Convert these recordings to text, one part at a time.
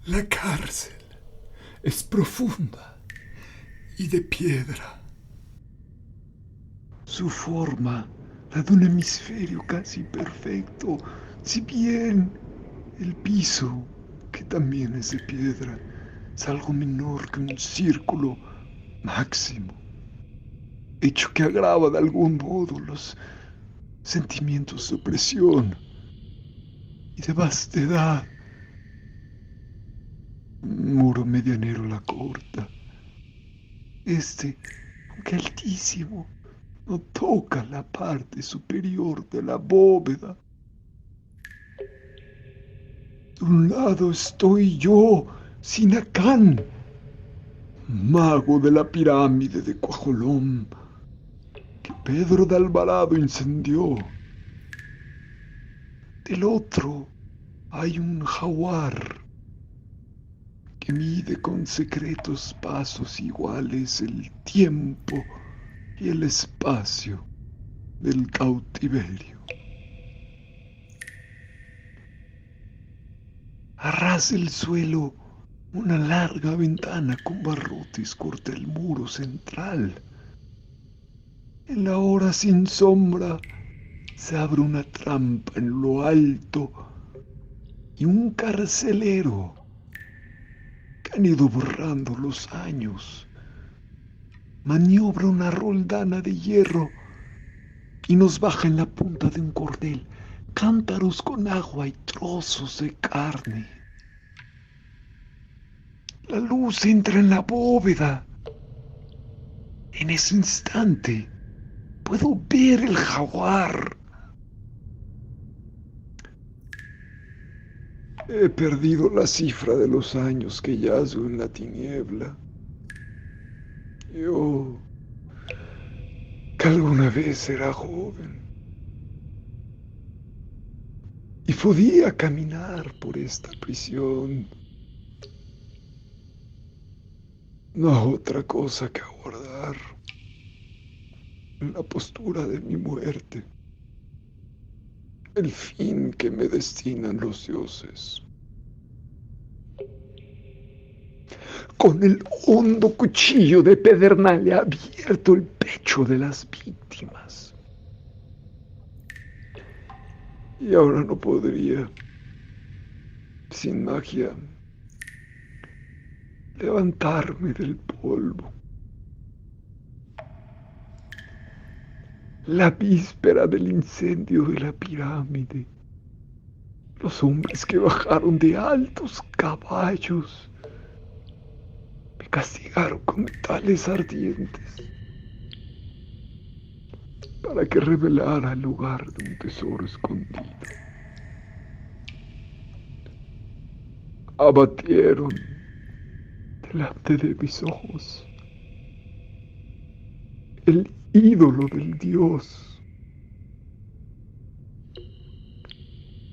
La cárcel es profunda y de piedra. Su forma, la de un hemisferio casi perfecto, si bien el piso, que también es de piedra, es algo menor que un círculo máximo, hecho que agrava de algún modo los sentimientos de opresión y de vastedad. Un muro medianero la corta. Este, aunque altísimo, no toca la parte superior de la bóveda. De un lado estoy yo, Sinacán, mago de la pirámide de Cuajolón, que Pedro de Alvarado incendió. Del otro hay un jaguar que mide con secretos pasos iguales el tiempo y el espacio del cautiverio. A ras del suelo, una larga ventana con barrotes corta el muro central. En la hora sin sombra se abre una trampa en lo alto y un carcelero que han ido borrando los años maniobra una roldana de hierro y nos baja en la punta de un cordel cántaros con agua y trozos de carne. La luz entra en la bóveda. En ese instante puedo ver el jaguar. He perdido la cifra de los años que yazgo en la tiniebla. Yo, que alguna vez era joven y podía caminar por esta prisión, no otra cosa que aguardar en la postura de mi muerte, el fin que me destinan los dioses. Con el hondo cuchillo de pedernal he abierto el pecho de las víctimas. Y ahora no podría, sin magia, levantarme del polvo. La víspera del incendio de la pirámide, los hombres que bajaron de altos caballos me castigaron con metales ardientes para que revelara el lugar de un tesoro escondido. Abatieron delante de mis ojos el ídolo del dios,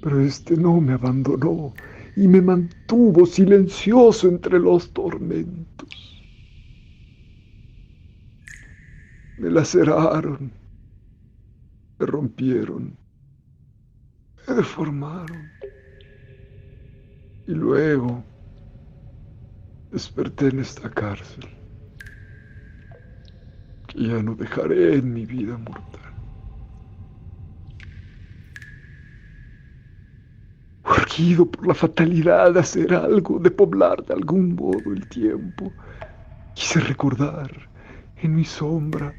pero este no me abandonó y me mantuvo silencioso entre los tormentos. Me laceraron, me rompieron, me deformaron y luego desperté en esta cárcel que ya no dejaré en mi vida mortal. Urgido por la fatalidad de hacer algo, de poblar de algún modo el tiempo, quise recordar en mi sombra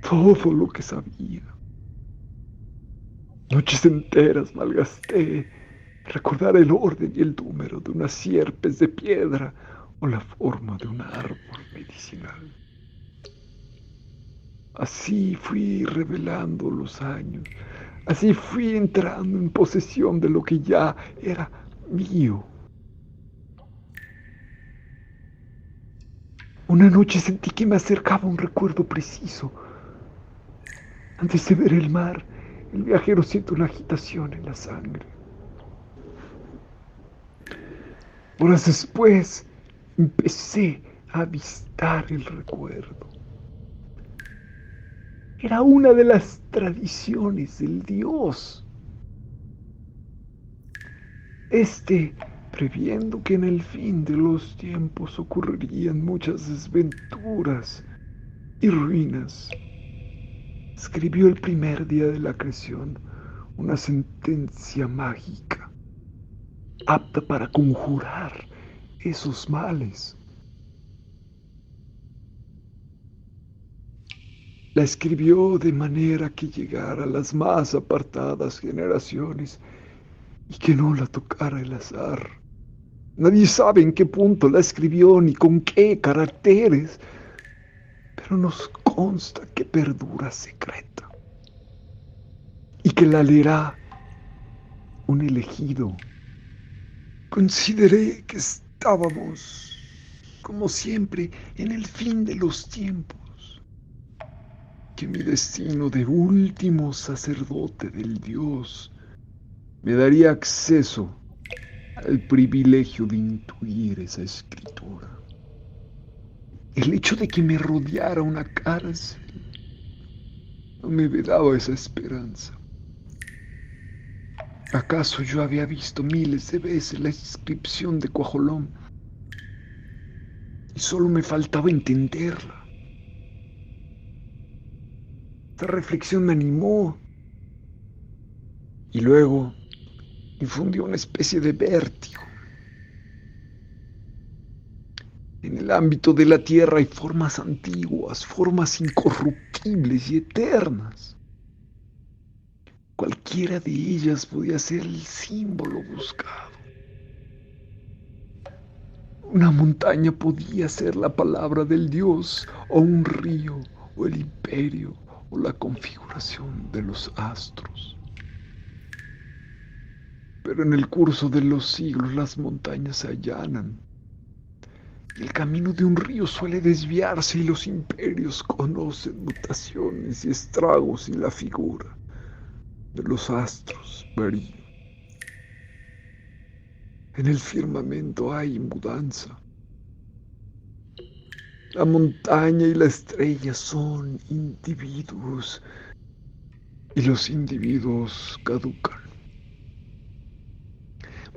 todo lo que sabía. Noches enteras malgasté recordar el orden y el número de unas sierpes de piedra o la forma de un árbol medicinal. Así fui revelando los años, así fui entrando en posesión de lo que ya era mío. Una noche sentí que me acercaba un recuerdo preciso. Antes de ver el mar, el viajero siente una agitación en la sangre. Horas después, empecé a avistar el recuerdo. Era una de las tradiciones del dios. Este previendo que en el fin de los tiempos ocurrirían muchas desventuras y ruinas. Escribió el primer día de la creación una sentencia mágica, apta para conjurar esos males. La escribió de manera que llegara a las más apartadas generaciones y que no la tocara el azar. Nadie sabe en qué punto la escribió ni con qué caracteres, pero nos consta que perdura secreta y que la leerá un elegido. Consideré que estábamos, como siempre, en el fin de los tiempos, que mi destino de último sacerdote del Dios me daría acceso al privilegio de intuir esa escritura. El hecho de que me rodeara una cárcel no me daba esa esperanza. ¿Acaso yo había visto miles de veces la inscripción de Cuajolón y solo me faltaba entenderla? Esta reflexión me animó y luego infundió una especie de vértigo. En el ámbito de la tierra hay formas antiguas, formas incorruptibles y eternas. Cualquiera de ellas podía ser el símbolo buscado. Una montaña podía ser la palabra del Dios, o un río, o el imperio, o la configuración de los astros. Pero en el curso de los siglos las montañas se allanan. Y el camino de un río suele desviarse y los imperios conocen mutaciones y estragos y la figura de los astros varía. En el firmamento hay mudanza. La montaña y la estrella son individuos y los individuos caducan.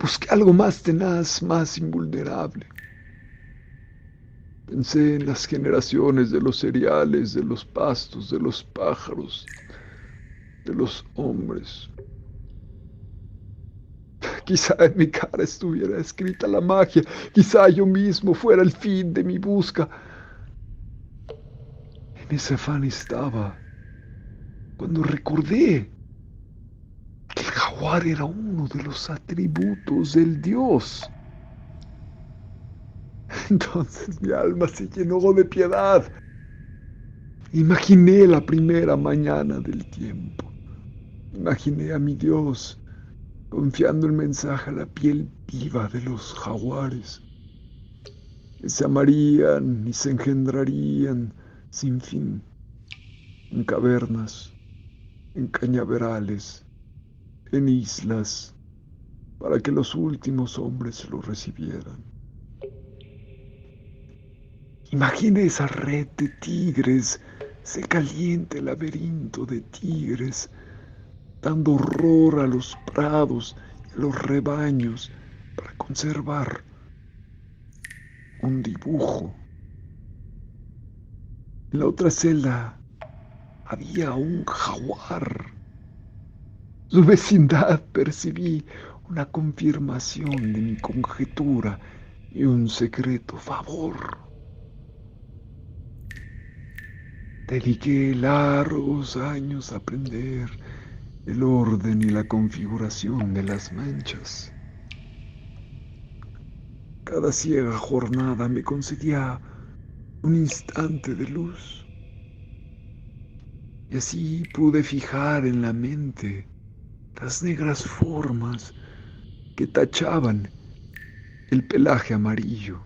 Busqué algo más tenaz, más invulnerable. Pensé en las generaciones de los cereales, de los pastos, de los pájaros, de los hombres. Quizá en mi cara estuviera escrita la magia, quizá yo mismo fuera el fin de mi busca. En ese afán estaba cuando recordé que el jaguar era uno de los atributos del Dios. Entonces mi alma se llenó de piedad. Imaginé la primera mañana del tiempo. Imaginé a mi Dios confiando el mensaje a la piel viva de los jaguares, que se amarían y se engendrarían sin fin, en cavernas, en cañaverales, en islas, para que los últimos hombres lo recibieran. Imagine esa red de tigres, ese caliente laberinto de tigres, dando horror a los prados y a los rebaños para conservar un dibujo. En la otra celda había un jaguar. En su vecindad percibí una confirmación de mi conjetura y un secreto favor. Dediqué largos años a aprender el orden y la configuración de las manchas. Cada ciega jornada me concedía un instante de luz. Y así pude fijar en la mente las negras formas que tachaban el pelaje amarillo.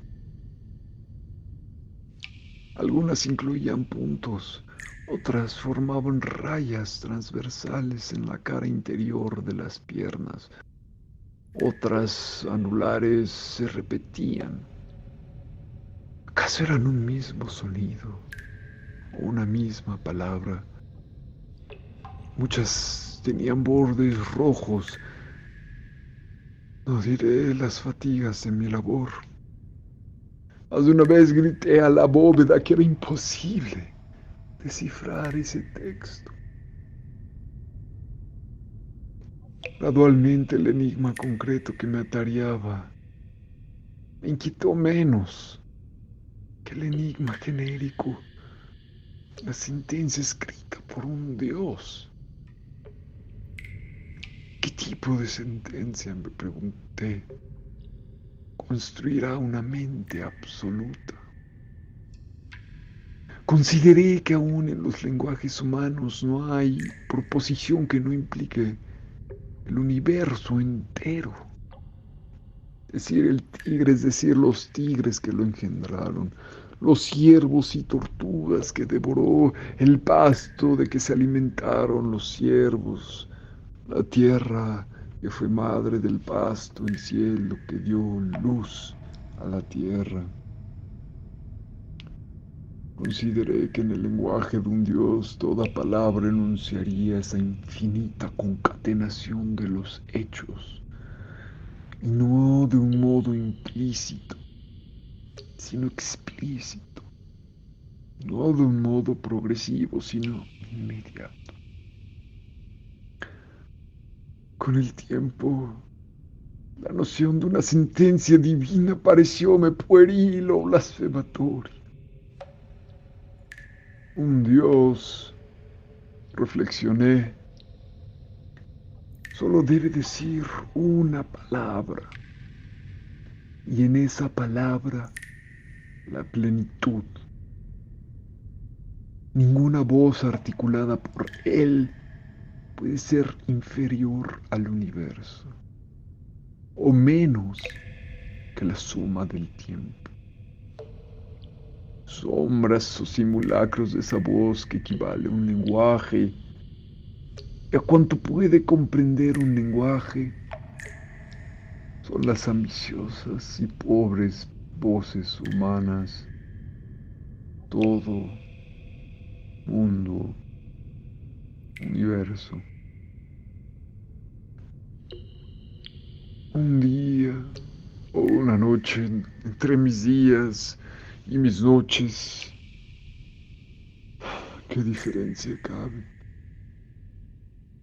Algunas incluían puntos, otras formaban rayas transversales en la cara interior de las piernas, otras anulares se repetían. ¿Acaso eran un mismo sonido o una misma palabra? Muchas tenían bordes rojos, No diré las fatigas de mi labor. Más de una vez grité a la bóveda que era imposible descifrar ese texto. Gradualmente el enigma concreto que me atareaba me inquietó menos que el enigma genérico, la sentencia escrita por un dios. ¿Qué tipo de sentencia, me pregunté, construirá una mente absoluta? Consideré que aún en los lenguajes humanos no hay proposición que no implique el universo entero. Decir el tigre es decir los tigres que lo engendraron, los ciervos y tortugas que devoró, el pasto de que se alimentaron los ciervos, la tierra que fue madre del pasto, el cielo que dio luz a la tierra. Consideré que en el lenguaje de un Dios toda palabra enunciaría esa infinita concatenación de los hechos, y no de un modo implícito, sino explícito, no de un modo progresivo, sino inmediato. Con el tiempo, la noción de una sentencia divina parecióme pueril o blasfematoria. Un Dios, reflexioné, solo debe decir una palabra, y en esa palabra la plenitud. Ninguna voz articulada por Él puede ser inferior al universo, o menos que la suma del tiempo. Sombras o simulacros de esa voz que equivale a un lenguaje, y a cuanto puede comprender un lenguaje, son las ambiciosas y pobres voces humanas. Todo, mundo, universo. Un día o una noche entre mis días y mis noches, ¿qué diferencia cabe?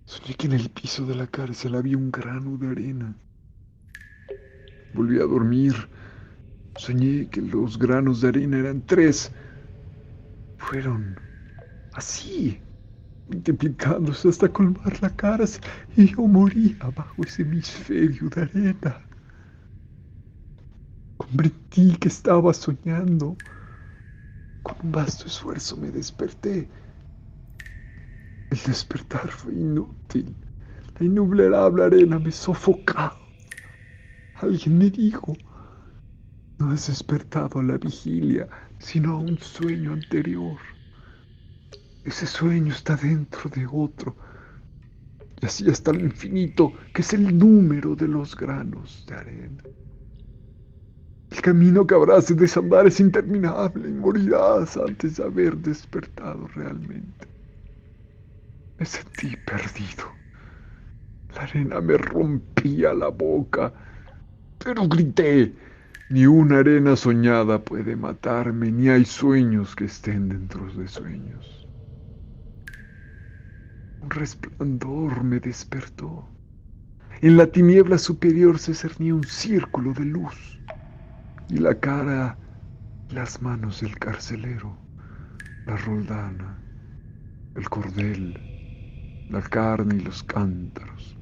Soñé que en el piso de la cárcel había un grano de arena. Volví a dormir. Soñé que los granos de arena eran 3. Fueron así, multiplicándose hasta colmar la cárcel, y yo moría bajo ese hemisferio de arena. Comprendí que estaba soñando. Con un vasto esfuerzo me desperté. El despertar fue inútil. La innumerable arena me sofocaba. Alguien me dijo: no has despertado a la vigilia, sino a un sueño anterior. Ese sueño está dentro de otro, y así hasta el infinito, que es el número de los granos de arena. El camino que habrás de desandar es interminable y morirás antes de haber despertado realmente. Me sentí perdido. La arena me rompía la boca, pero grité: ni una arena soñada puede matarme, ni hay sueños que estén dentro de sueños. Un resplandor me despertó. En la tiniebla superior se cernía un círculo de luz, y la cara y las manos del carcelero, la roldana, el cordel, la carne y los cántaros.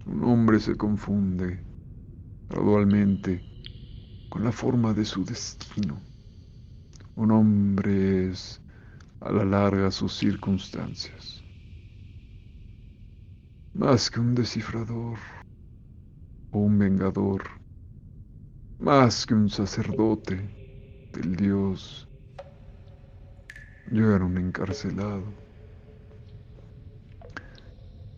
Un hombre se confunde gradualmente con la forma de su destino. Un hombre es a la larga sus circunstancias. Más que un descifrador o un vengador, más que un sacerdote del Dios, yo era un encarcelado.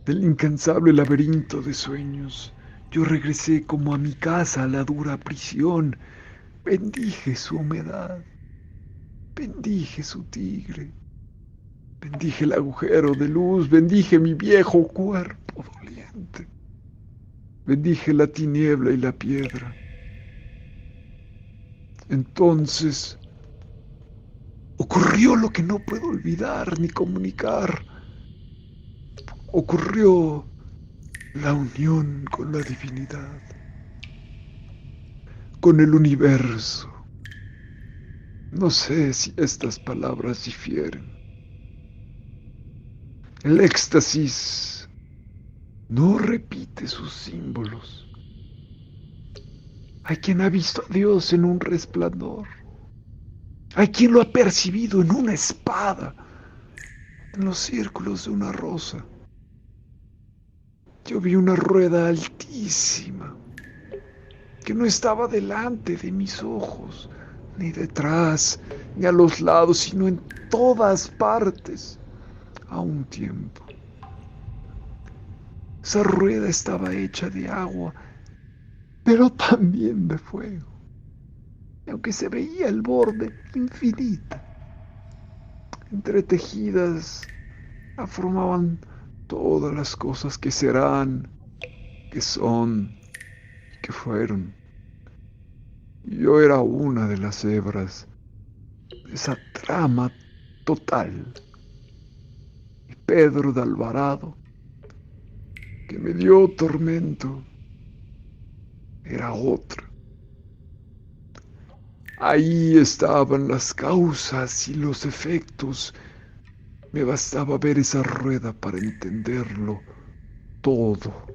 Del incansable laberinto de sueños, yo regresé como a mi casa, a la dura prisión. Bendije su humedad, bendije su tigre, bendije el agujero de luz, bendije mi viejo cuerpo doliente. Bendije la tiniebla y la piedra. Entonces ocurrió lo que no puedo olvidar ni comunicar. Ocurrió la unión con la divinidad, con el universo. No sé si estas palabras difieren. El éxtasis no repite sus símbolos. Hay quien ha visto a Dios en un resplandor. Hay quien lo ha percibido en una espada, en los círculos de una rosa. Yo vi una rueda altísima que no estaba delante de mis ojos, ni detrás, ni a los lados, sino en todas partes, a un tiempo. Esa rueda estaba hecha de agua, pero también de fuego. Y aunque se veía el borde infinita, entretejidas, la formaban todas las cosas que serán, que son y que fueron. Y yo era una de las hebras de esa trama total. Y Pedro de Alvarado, que me dio tormento, era otra. Ahí estaban las causas y los efectos. Me bastaba ver esa rueda para entenderlo todo,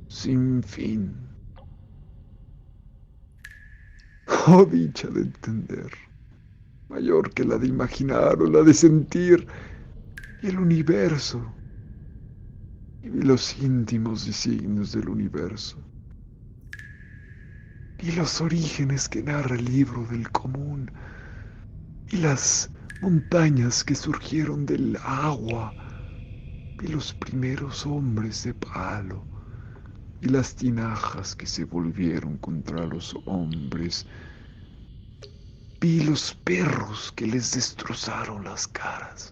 sin fin. Oh, dicha de entender, mayor que la de imaginar o la de sentir, y el universo, y los íntimos designios del universo, y los orígenes que narra el libro del común, y las montañas que surgieron del agua, y los primeros hombres de palo, y las tinajas que se volvieron contra los hombres. Vi los perros que les destrozaron las caras.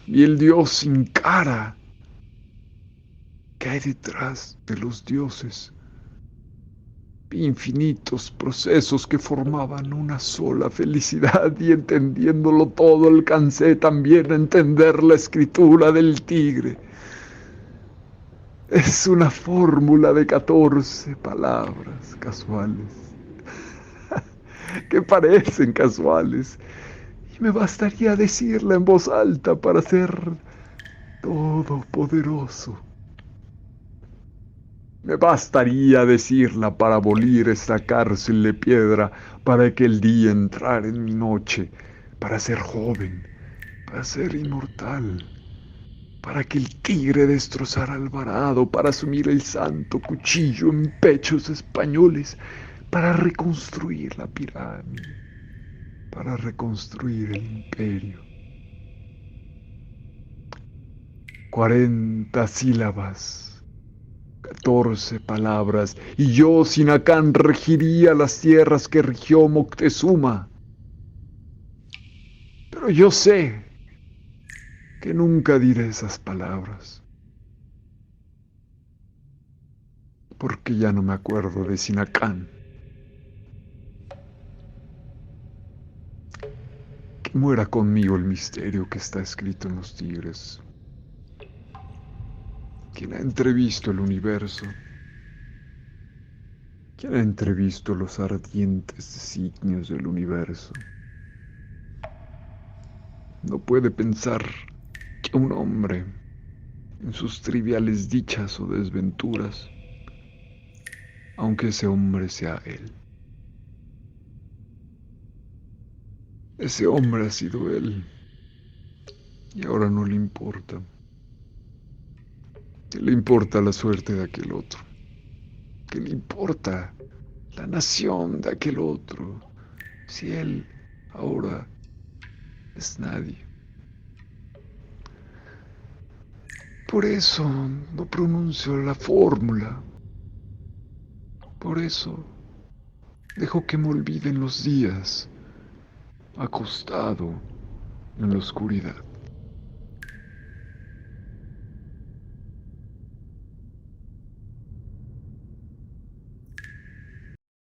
Vi el dios sin cara que hay detrás de los dioses. Vi infinitos procesos que formaban una sola felicidad y entendiéndolo todo alcancé también a entender la escritura del tigre. Es una fórmula de 14 palabras casuales, que parecen casuales, y me bastaría decirla en voz alta para ser todopoderoso. Me bastaría decirla para abolir esta cárcel de piedra, para que el día entrara en mi noche, para ser joven, para ser inmortal, para que el tigre destrozara Alvarado, para asumir el santo cuchillo en pechos españoles, para reconstruir la pirámide, para reconstruir el imperio. 40 sílabas, 14 palabras, y yo, Sinacán, regiría las tierras que rigió Moctezuma. Pero yo sé que nunca diré esas palabras, porque ya no me acuerdo de Sinacán. Que muera conmigo el misterio que está escrito en los tigres. ¿Quién ha entrevisto el universo? ¿Quién ha entrevisto los ardientes designios del universo? No puede pensar que un hombre, en sus triviales dichas o desventuras, aunque ese hombre sea él, ese hombre ha sido él, y ahora no le importa. ¿Qué le importa la suerte de aquel otro? ¿Qué le importa la nación de aquel otro? Si él ahora es nadie. Por eso no pronuncio la fórmula. Por eso dejo que me olviden los días, acostado en la oscuridad.